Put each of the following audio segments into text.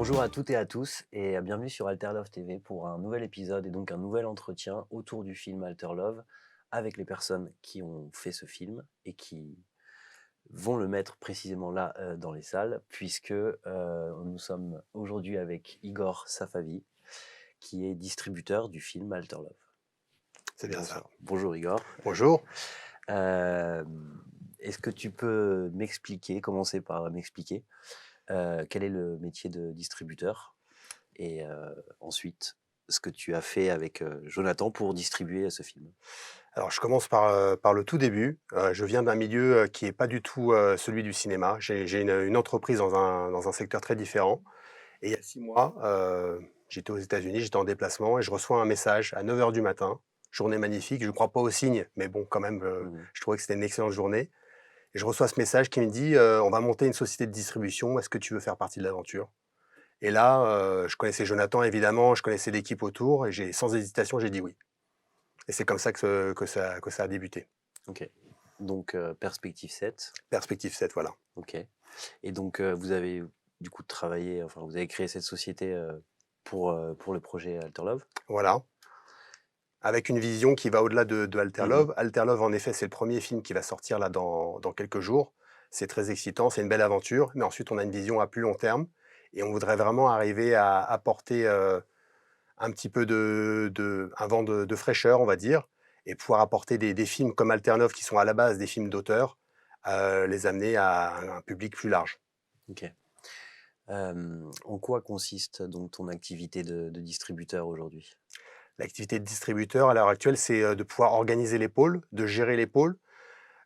Bonjour à toutes et à tous et bienvenue sur Alter Love TV pour un nouvel épisode et donc un nouvel entretien autour du film Alter Love avec les personnes qui ont fait ce film et qui vont le mettre précisément là dans les salles puisque nous sommes aujourd'hui avec Igor Safavi qui est distributeur du film Alter Love. C'est bien ça. Bonjour Igor. Bonjour. Euh, Est-ce que tu peux commencer par m'expliquer quel est le métier de distributeur et ensuite ce que tu as fait avec Jonathan pour distribuer ce film. Alors je commence par le tout début. Je viens d'un milieu, qui est pas du tout, celui du cinéma. J'ai une entreprise dans un secteur très différent et il y a 6 mois, j'étais aux États-Unis, j'étais en déplacement et je reçois un message à 9 heures du matin, journée magnifique, je crois pas aux signes, mais bon quand même, Mmh. je trouvais que c'était une excellente journée et je reçois ce message qui me dit: «On va monter une société de distribution, est-ce que tu veux faire partie de l'aventure?» Et là, je connaissais Jonathan évidemment, je connaissais l'équipe autour et j'ai sans hésitation, j'ai dit oui. Et c'est comme ça que ça a débuté. OK. Donc Perspective 7. Perspective 7, voilà. OK. Et donc vous avez du coup travaillé, enfin vous avez créé cette société pour le projet Alter Love? Voilà. Avec une vision qui va au-delà de Alter Mmh. Love. Alter Love, en effet, c'est le premier film qui va sortir là dans quelques jours. C'est très excitant, c'est une belle aventure, mais ensuite on a une vision à plus long terme et on voudrait vraiment arriver à apporter, un petit peu un vent de fraîcheur, on va dire, et pouvoir apporter des films comme Alter Love qui sont à la base des films d'auteur, les amener à un public plus large. OK. En quoi consiste donc ton activité de distributeur aujourd'hui? L'activité de distributeur à l'heure actuelle, c'est, de pouvoir organiser les pôles, de gérer les pôles,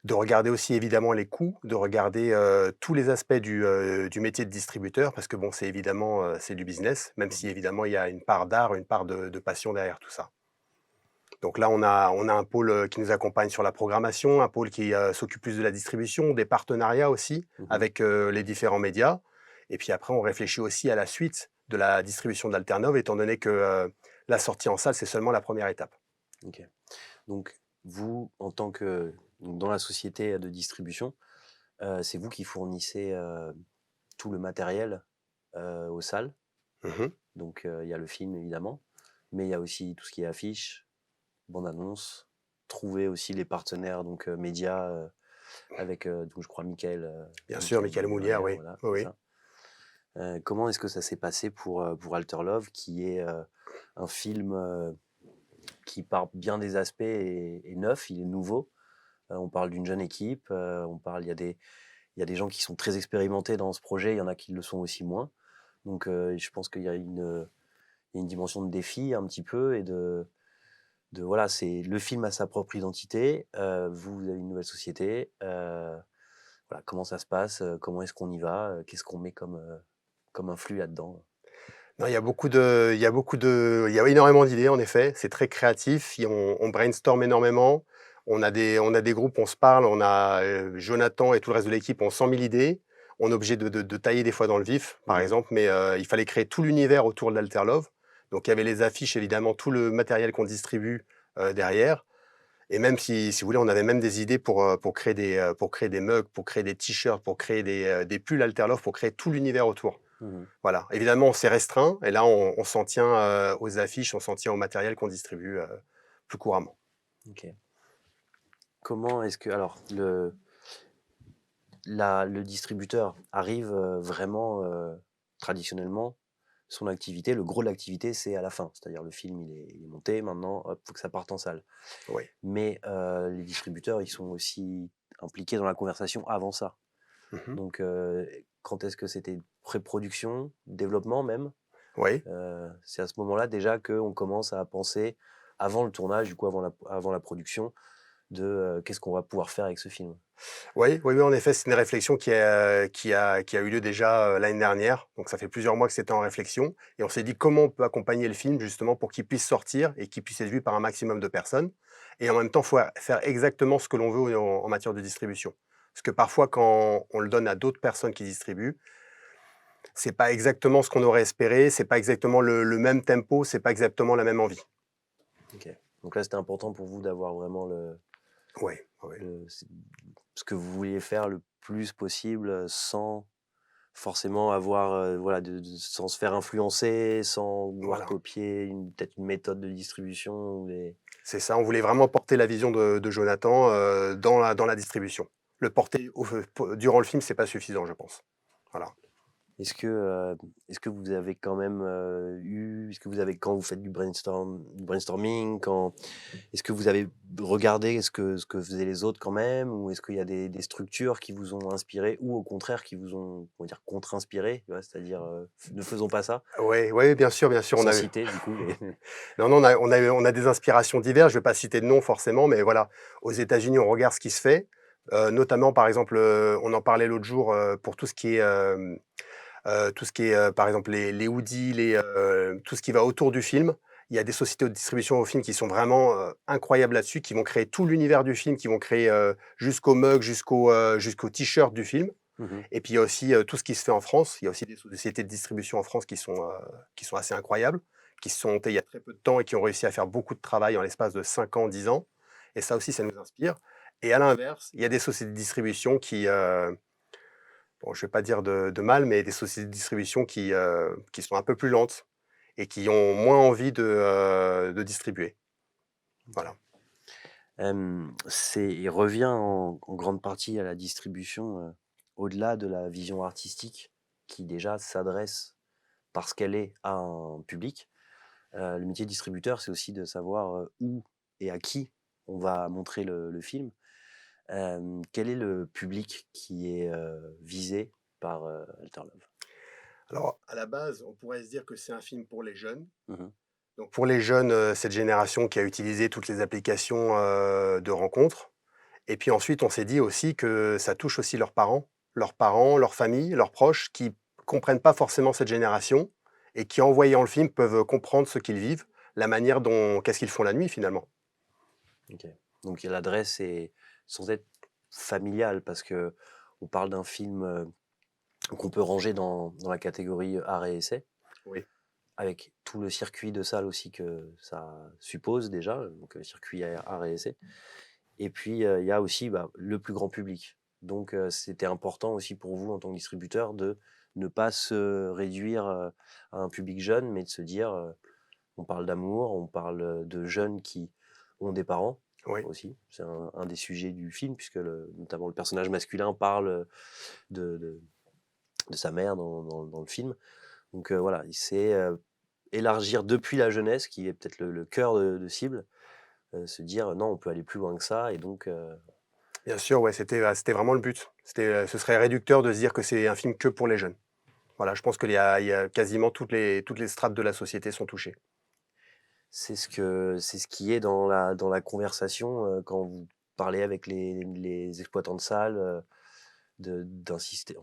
de regarder aussi évidemment les coûts, de regarder, tous les aspects du métier de distributeur parce que bon, c'est évidemment, c'est du business, même si Mmh. évidemment il y a une part d'art, une part de passion derrière tout ça. Donc là, on a un pôle, qui nous accompagne sur la programmation, un pôle qui, s'occupe plus de la distribution, des partenariats aussi Mmh. avec, les différents médias et puis après on réfléchit aussi à la suite de la distribution d'Alternov étant donné que, la sortie en salle, c'est seulement la première étape. OK. Donc vous, en tant que donc dans la société de distribution, c'est vous qui fournissez, tout le matériel, aux salles? Mmh. Donc, il y a le film évidemment, mais il y a aussi tout ce qui est affiches, bandes annonces, trouver aussi les partenaires donc, médias, avec, donc je crois Bien sûr, Michael Michael Moulière, derrière, oui. voilà, Oui, c'est oui. ça. Comment est-ce que ça s'est passé pour Alter Love qui est, un film, qui par bien des aspects est neuf, il est nouveau. On parle d'une jeune équipe, il y a des gens qui sont très expérimentés dans ce projet, il y en a qui le sont aussi moins. Donc, je pense qu'il y a une dimension de défi un petit peu et de voilà, c'est le film a sa propre identité, vous avez une nouvelle société, voilà, comment ça se passe, comment est-ce qu'on y va, qu'est-ce qu'on met comme influx là-dedans? Non, il y a énormément d'idées en effet, c'est très créatif, on brainstorm énormément, on a des groupes, on se parle, on a, Jonathan et tout le reste de l'équipe ont 100 000 idées. On est obligé de tailler des fois dans le vif, par Mmh. exemple, mais, il fallait créer tout l'univers autour de l'Alter Love. Donc il y avait les affiches, évidemment, tout le matériel qu'on distribue, derrière et même si vous voulez, on avait même des idées pour créer des mugs, pour créer des t-shirts, pour créer des pulls Alter Love, pour créer tout l'univers autour. Mmh. Voilà, évidemment, on s'est restreint et là, on s'en tient, aux affiches, on s'en tient au matériel qu'on distribue, plus couramment. OK. Comment est-ce que alors le distributeur arrive, vraiment, traditionnellement, son activité, le gros de l'activité, c'est à la fin. C'est-à-dire le film, il est monté, maintenant, hop, faut que ça parte en salle. Oui. Mais, les distributeurs, ils sont aussi impliqués dans la conversation avant ça. Mmh. Donc, quand est-ce que c'était pré-production, développement même? Oui. C'est à ce moment-là déjà qu'on commence à penser, avant le tournage, du coup avant la production, de, qu'est-ce qu'on va pouvoir faire avec ce film? Oui, oui, oui, en effet, c'est une réflexion qui a eu lieu déjà, l'année dernière. Donc ça fait plusieurs mois que c'était en réflexion et on s'est dit: «Comment on peut accompagner le film justement pour qu'il puisse sortir et qu'il puisse être vu par un maximum de personnes?» Et en même temps, faut faire exactement ce que l'on veut en matière de distribution. Parce que parfois, quand on le donne à d'autres personnes qui distribuent, c'est pas exactement ce qu'on aurait espéré, c'est pas exactement le même tempo, c'est pas exactement la même envie. OK. Donc là, c'était important pour vous d'avoir vraiment Ouais, ouais. le ce que vous vouliez faire le plus possible, sans forcément avoir, voilà, sans se faire influencer, sans vouloir Voilà, copier peut-être une méthode de distribution ou des c'est ça, on voulait vraiment porter la vision de Jonathan, dans la distribution. Le porter durant le film, c'est pas suffisant, je pense. Voilà. est-ce que, est-ce que vous avez quand même, est-ce que vous avez quand vous faites du brainstorming, quand est-ce que vous avez regardé ce que faisaient les autres quand même? Ou est-ce qu'il y a des structures qui vous ont inspiré ou au contraire qui vous ont, on va dire, contre-inspiré? Tu vois? C'est-à-dire, «Ne faisons pas ça», Ouais, ouais, bien sûr, on sans a eu citer du coup les non, non, on a des inspirations diverses, je vais pas citer de nom forcément, mais voilà. Aux États-Unis, on regarde ce qui se fait, notamment par exemple, on en parlait l'autre jour, pour tout ce qui est, par exemple les hoodies, tout ce qui va autour du film. Il y a des sociétés de distribution au film qui sont vraiment, incroyables là-dessus, qui vont créer tout l'univers du film, qui vont créer, jusqu'au mug, jusqu'au t-shirt du film. Mmh. Et puis il y a aussi, tout ce qui se fait en France. Il y a aussi des sociétés de distribution en France qui sont assez incroyables, qui se sont montées il y a très peu de temps et qui ont réussi à faire beaucoup de travail en l'espace de 5 ans, 10 ans. Et ça aussi, ça nous inspire. Et à l'inverse, il y a des sociétés de distribution qui, bon, je vais pas dire de mal, mais des sociétés de distribution qui sont un peu plus lentes et qui ont moins envie de distribuer. Voilà. Il revient en grande partie à la distribution, au-delà de la vision artistique qui déjà s'adresse parce qu'elle est à un public. Le métier de distributeur, c'est aussi de savoir, où et à qui on va montrer le film. Quel est le public qui est, visé par, Alter Love? Alors, à la base, on pourrait se dire que c'est un film pour les jeunes. Mmh. Donc pour les jeunes, cette génération qui a utilisé toutes les applications, de rencontres. Et puis ensuite, on s'est dit aussi que ça touche aussi leurs parents, leurs familles, leurs proches qui comprennent pas forcément cette génération et qui, en voyant le film, peuvent comprendre ce qu'ils vivent, la manière dont qu'est-ce qu'ils font la nuit finalement. OK. Donc l'adresse est sans être familiale parce que on parle d'un film, qu'on peut ranger dans la catégorie art et essai, Oui, avec tout le circuit de salle aussi que ça suppose déjà, donc circuit art et essai. Et puis, il y a aussi, bah, le plus grand public. Donc, c'était important aussi pour vous en tant que distributeur de ne pas se réduire, à un public jeune, mais de se dire, on parle d'amour, on parle, de jeunes qui ont des parents oui. aussi. C'est un des sujets du film puisque notamment le personnage masculin parle, de de sa mère dans le film. Donc, voilà, c'est, élargir depuis la jeunesse qui est peut-être le cœur de cible, se dire: «Non, on peut aller plus loin que ça» et donc, Bien sûr, ouais, c'était vraiment le but. Ce serait réducteur de se dire que c'est un film que pour les jeunes. Voilà, je pense qu'il y a quasiment toutes les strates de la société sont touchées. c'est ce qui est dans la conversation, quand vous parlez avec les exploitants de salles, d'insister,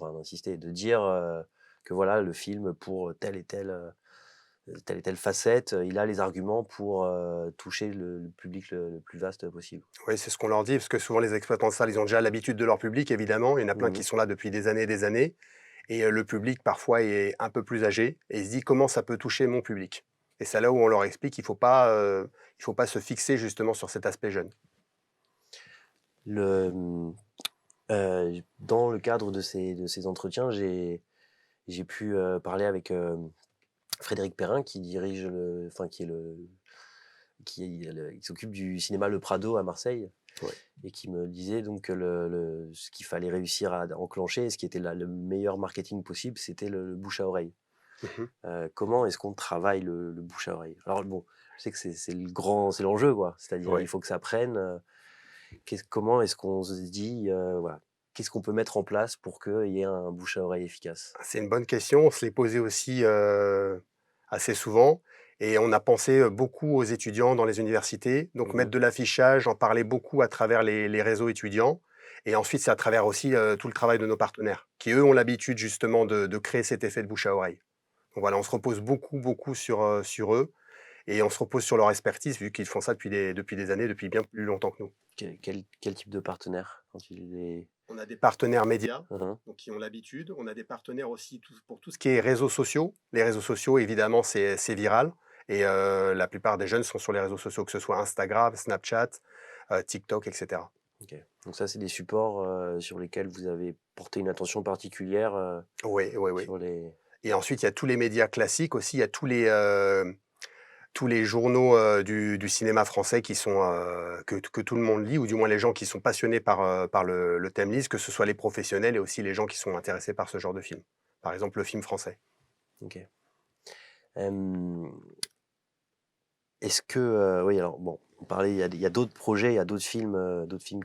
de dire, que voilà, le film pour telle et telle facette, il a les arguments pour, toucher le public le plus vaste possible. Oui, c'est ce qu'on leur dit, parce que souvent les exploitants de salles, ils ont déjà l'habitude de leur public évidemment. Il y en a plein Mmh. qui sont là depuis des années et des années et le public parfois est un peu plus âgé et il se dit: «Comment ça peut toucher mon public?» Et c'est là où on leur explique qu'il faut pas se fixer justement sur cet aspect jeune. Le, dans le cadre de ces entretiens, j'ai pu, parler avec, Frédéric Perrin qui dirige qui est qui s'occupe du cinéma Le Prado à Marseille Ouais. et qui me disait donc que ce qu'il fallait réussir à enclencher, ce qui était le meilleur marketing possible, c'était le bouche à oreille. Mmh. Comment est-ce qu'on travaille le bouche à oreille? Alors bon, je sais que c'est l'enjeu quoi, c'est-à-dire il Ouais. faut que ça prenne, comment est-ce qu'on se dit, voilà, qu'est-ce qu'on peut mettre en place pour qu'il y ait un bouche à oreille efficace? C'est une bonne question, on se l'est posée aussi, assez souvent et on a pensé, beaucoup aux étudiants dans les universités, donc mettre Mmh. de l'affichage, en parler beaucoup à travers les réseaux étudiants et ensuite c'est à travers aussi, tout le travail de nos partenaires qui, eux, ont l'habitude justement de créer cet effet de bouche à oreille. Donc voilà, on se repose beaucoup, beaucoup sur eux et on se repose sur leur expertise vu qu'ils font ça depuis des années, depuis bien plus longtemps que nous. Quel type de partenaire quand tu les On a des partenaires médias, mmh donc qui ont l'habitude. On a des partenaires aussi pour tout ce qui est réseaux sociaux. Les réseaux sociaux, évidemment, c'est viral et la plupart des jeunes sont sur les réseaux sociaux, que ce soit Instagram, Snapchat, TikTok et cetera. OK. Donc ça, c'est des supports, sur lesquels vous avez porté une attention particulière, Oui, oui, oui. sur les Et ensuite, il y a tous les médias classiques aussi, il y a tous les journaux, du cinéma français qui sont, que tout le monde lit ou du moins les gens qui sont passionnés par le thème lisent, que ce soit les professionnels et aussi les gens qui sont intéressés par ce genre de film. Par exemple, le film français. OK. Hem, est-ce que, oui, alors bon, on parlait il y a d'autres projets, il y a d'autres films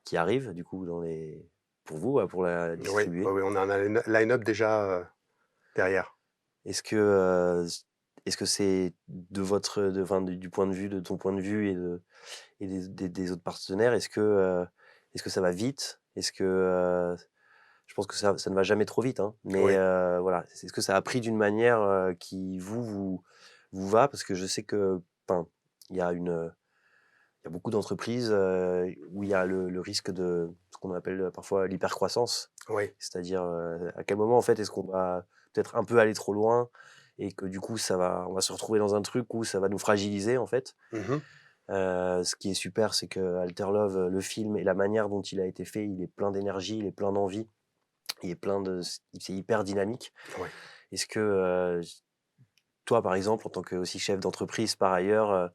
qui arrivent du coup dans les pour vous, pour la Oui, oui, distribuer. oui, on a un line-up déjà, derrière. Est-ce que, est-ce que c'est de votre de enfin, du point de vue de ton point de vue et des autres partenaires, est-ce que ça va vite? Est-ce que, je pense que ça ne va jamais trop vite, hein, mais Oui. voilà, est-ce que ça a pris d'une manière, qui vous va? Parce que je sais que, enfin, il y a il y a beaucoup d'entreprises, où il y a le risque de ce qu'on appelle, parfois l'hypercroissance. Oui. C'est-à-dire, à quel moment, en fait, est-ce qu'on va peut-être un peu aller trop loin et que du coup on va se retrouver dans un truc où ça va nous fragiliser, en fait? Mmh. Ce qui est super, c'est que Alter Love, le film et la manière dont il a été fait, il est plein d'énergie, il est plein d'envie, il est plein de c'est hyper dynamique. Oui. Est-ce que, toi, par exemple, en tant que aussi chef d'entreprise par ailleurs,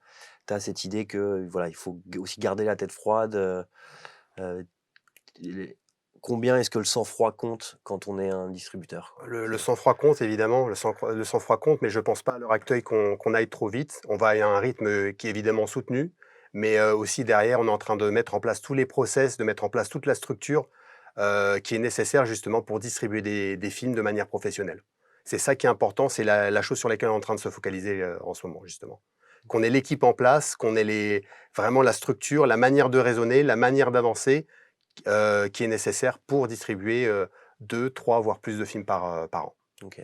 tu as cette idée que, voilà, il faut aussi garder la tête froide, heu, les combien est-ce que le sang-froid compte quand on est un distributeur? Le C'est sang-froid compte évidemment, le sang-froid compte, mais je pense pas à l'heure actuelle qu'on aille trop vite. On va à un rythme, qui est évidemment soutenu, mais aussi derrière, on est en train de mettre en place tous les process, de mettre en place toute la structure, qui est nécessaire justement pour distribuer des films de manière professionnelle. C'est ça qui est important, c'est la chose sur laquelle on est en train de se focaliser, en ce moment justement. Qu'on ait l'équipe en place, qu'on ait vraiment la structure, la manière de raisonner, la manière d'avancer, qui est nécessaire pour distribuer, 2-3 voire plus de films par an. OK.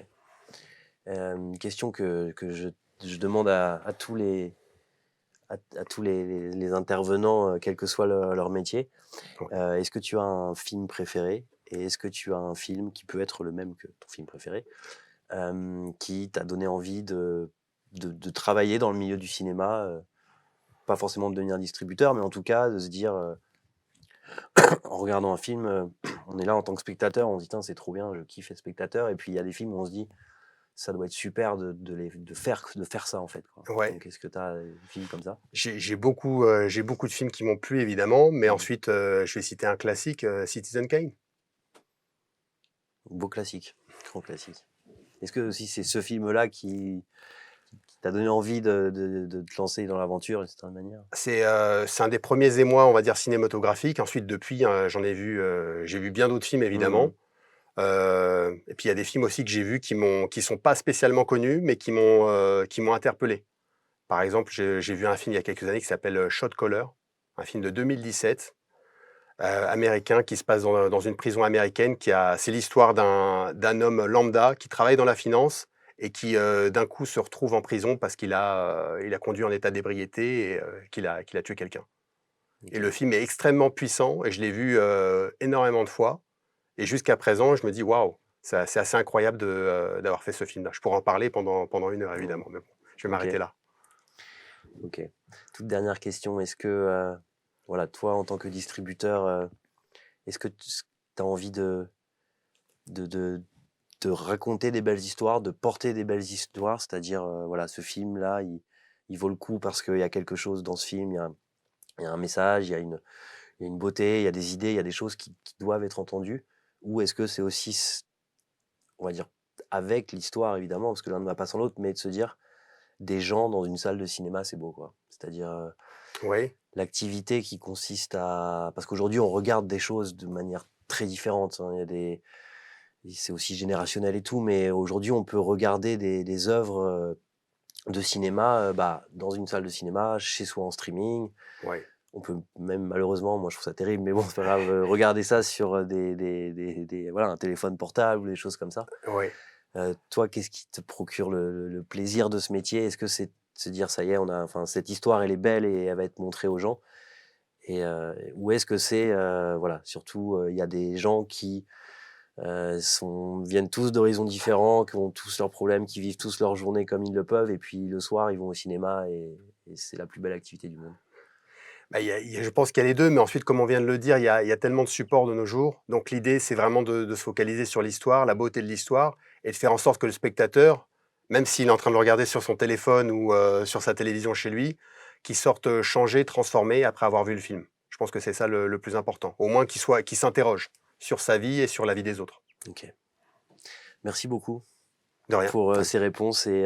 Question que je demande à tous à tous les intervenants, quel que soit leur métier. Ouais. Est-ce que tu as un film préféré? Et est-ce que tu as un film qui peut être le même que ton film préféré, qui t'a donné envie de travailler dans le milieu du cinéma, pas forcément de devenir distributeur, mais en tout cas de se dire, en regardant un film, on est là en tant que spectateur, on se dit: «Tain, c'est trop bien, je kiffe être spectateur» et puis il y a des films où on se dit: «Ça doit être super de faire ça, en fait, quoi». Ouais, Donc est-ce que tu as des films comme ça? j'ai beaucoup de films qui m'ont plu évidemment, mais Mmh. ensuite, je vais citer un classique, Citizen Kane. Beau classique, grand classique. Est-ce que aussi c'est ce film-là qui t'a donné envie de te lancer dans l'aventure d'une certaine manière? C'est un des premiers émois, on va dire, cinématographiques. Ensuite depuis, j'ai vu bien d'autres films Mmh évidemment. mh. Et puis il y a des films aussi que j'ai vus qui sont pas spécialement connus, mais qui m'ont interpellé. Par exemple, j'ai vu un film il y a quelques années qui s'appelle, Shot Caller, un film de 2017. Américain qui se passe dans une prison américaine c'est l'histoire d'un homme lambda qui travaille dans la finance et qui, d'un coup se retrouve en prison parce il a conduit en état d'ébriété et qu'il a tué quelqu'un. Et le OK. film est extrêmement puissant et je l'ai vu, énormément de fois et jusqu'à présent, je me dis: «Waouh, c'est assez incroyable d'avoir fait ce film-là». Je pourrais en parler pendant 1 heure Mmh. évidemment, mais bon, je vais m'arrêter OK, là. OK. Toute dernière question, est-ce que, voilà, toi, en tant que distributeur, est-ce que tu as envie de de de raconter des belles histoires, de porter des belles histoires? C'est-à-dire, voilà, ce film-là, il vaut le coup parce qu'il y a quelque chose dans ce film, il y a un message, il y a une beauté, il y a des idées, il y a des choses qui doivent être entendues? Ou est-ce que c'est aussi on va dire, avec l'histoire évidemment, parce que l'un ne va pas sans l'autre, mais de se dire: «Des gens dans une salle de cinéma, c'est beau», quoi. C'est-à-dire, Oui, l'activité qui consiste à parce qu'aujourd'hui on regarde des choses de manière très différente, hein. Il y a des et c'est aussi générationnel et tout, mais aujourd'hui on peut regarder des œuvres, de cinéma, bah, dans une salle de cinéma, chez soi en streaming. oui, On peut même malheureusement, moi je trouve ça terrible, mais bon, c'est pas grave, regarder ça sur, des voilà, un téléphone portable ou des choses comme ça. oui. Toi, qu'est-ce qui te procure le plaisir de ce métier? Est-ce que c'est de se dire: «Ça y est, on a enfin cette histoire elle est belle et elle va être montrée aux gens» et ou est-ce que c'est, voilà, surtout, il y a des gens qui, viennent tous d'horizons différents, qui ont tous leurs problèmes, qui vivent tous leur journée comme ils le peuvent et puis le soir, ils vont au cinéma et c'est la plus belle activité du monde? Bah, je pense qu'il y a les 2, mais ensuite, comme on vient de le dire, il y a tellement de supports de nos jours. Donc l'idée, c'est vraiment de se focaliser sur l'histoire, la beauté de l'histoire et de faire en sorte que le spectateur, même s'il est en train de le regarder sur son téléphone ou sur sa télévision chez lui, qu'il sorte, changé, transformé après avoir vu le film. Je pense que c'est ça le plus important. Au moins qu'il s'interroge sur sa vie et sur la vie des autres. OK. Merci beaucoup De rien. pour, Avec ces réponses et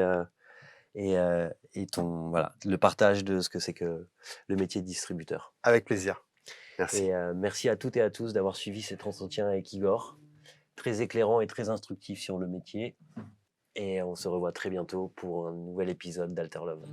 ton voilà, le partage de ce que c'est que le métier de distributeur. avec plaisir. Merci. Et merci à toutes et à tous d'avoir suivi cet entretien avec Igor, très éclairant et très instructif sur le métier. Et on se revoit très bientôt pour un nouvel épisode d'Alter Love.